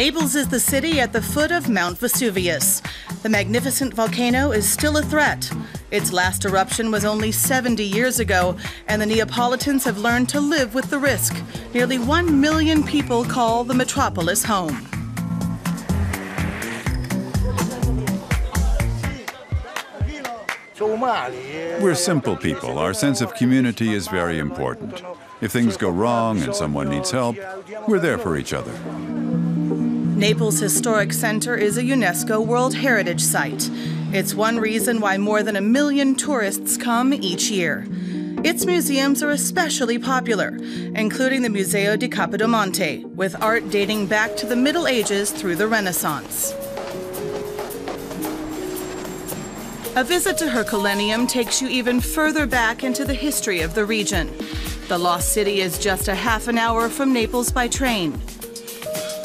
Naples is the city at the foot of Mount Vesuvius. The magnificent volcano is still a threat. Its last eruption was only 70 years ago, and the Neapolitans have learned to live with the risk. Nearly 1 million people call the metropolis home. We're simple people. Our sense of community is very important. If things go wrong and someone needs help, we're there for each other. Naples Historic Center is a UNESCO World Heritage Site. It's one reason why more than 1 million tourists come each year. Its museums are especially popular, including the Museo di Capodimonte, with art dating back to the Middle Ages through the Renaissance. A visit to Herculaneum takes you even further back into the history of the region. The lost city is just a half an hour from Naples by train.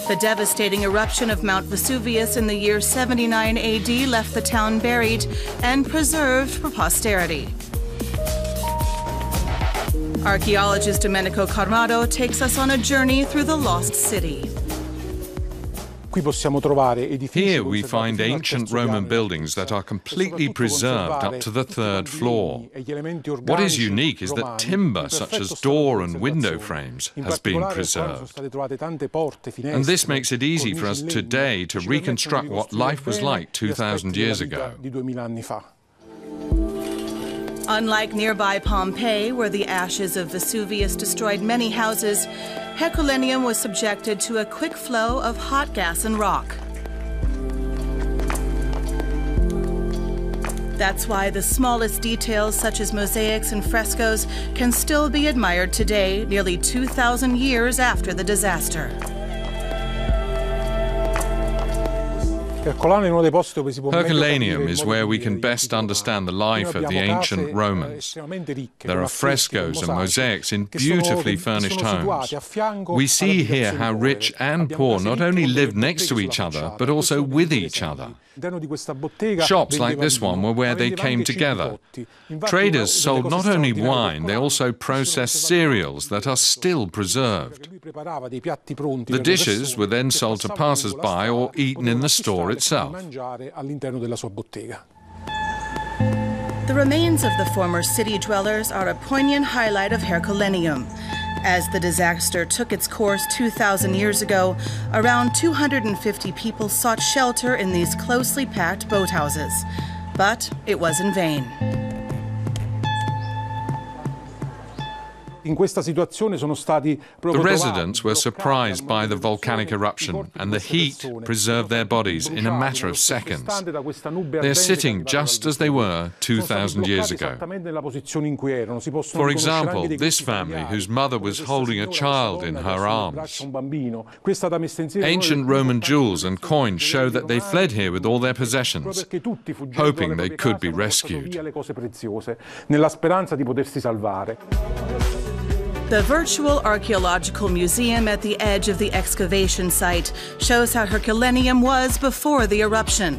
The devastating eruption of Mount Vesuvius in the year 79 AD left the town buried and preserved for posterity. Archaeologist Domenico Carmado takes us on a journey through the lost city. Here we find ancient Roman buildings that are completely preserved up to the 3rd floor. What is unique is that timber, such as door and window frames, has been preserved. And this makes it easy for us today to reconstruct what life was like 2,000 years ago. Unlike nearby Pompeii, where the ashes of Vesuvius destroyed many houses, Herculaneum was subjected to a quick flow of hot gas and rock. That's why the smallest details, such as mosaics and frescoes, can still be admired today, nearly 2,000 years after the disaster. Herculaneum is where we can best understand the life of the ancient Romans. There are frescoes and mosaics in beautifully furnished homes. We see here how rich and poor not only lived next to each other, but also with each other. Shops like this one were where they came together. Traders sold not only wine, they also processed cereals that are still preserved. The dishes were then sold to passers-by or eaten in the store itself. The remains of the former city dwellers are a poignant highlight of Herculaneum. As the disaster took its course 2,000 years ago, around 250 people sought shelter in these closely packed boathouses. But it was in vain. The residents were surprised by the volcanic eruption, and the heat preserved their bodies in a matter of seconds. They're sitting just as they were 2,000 years ago. For example, this family, whose mother was holding a child in her arms. Ancient Roman jewels and coins show that they fled here with all their possessions, hoping they could be rescued. The virtual archaeological museum at the edge of the excavation site shows how Herculaneum was before the eruption.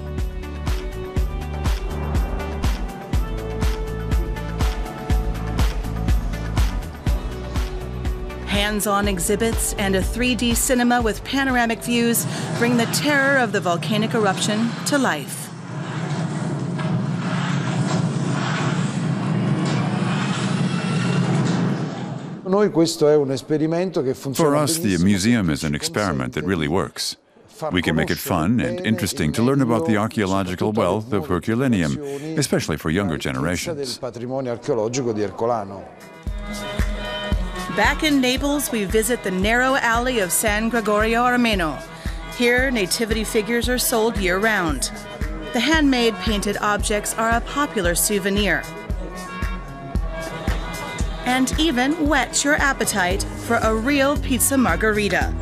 Hands-on exhibits and a 3D cinema with panoramic views bring the terror of the volcanic eruption to life. For us, the museum is an experiment that really works. We can make it fun and interesting to learn about the archaeological wealth of Herculaneum, especially for younger generations. Back in Naples, we visit the narrow alley of San Gregorio Armeno. Here, nativity figures are sold year-round. The handmade painted objects are a popular souvenir, and even whet your appetite for a real pizza margherita.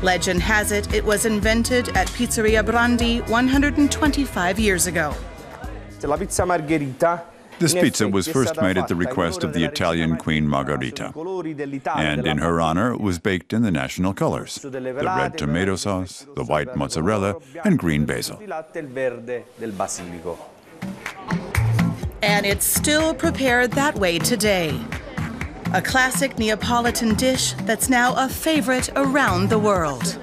Legend has it, it was invented at Pizzeria Brandi 125 years ago. This pizza was first made at the request of the Italian Queen Margherita, and in her honor it was baked in the national colors: the red tomato sauce, the white mozzarella, and green basil. And it's still prepared that way today. A classic Neapolitan dish that's now a favorite around the world.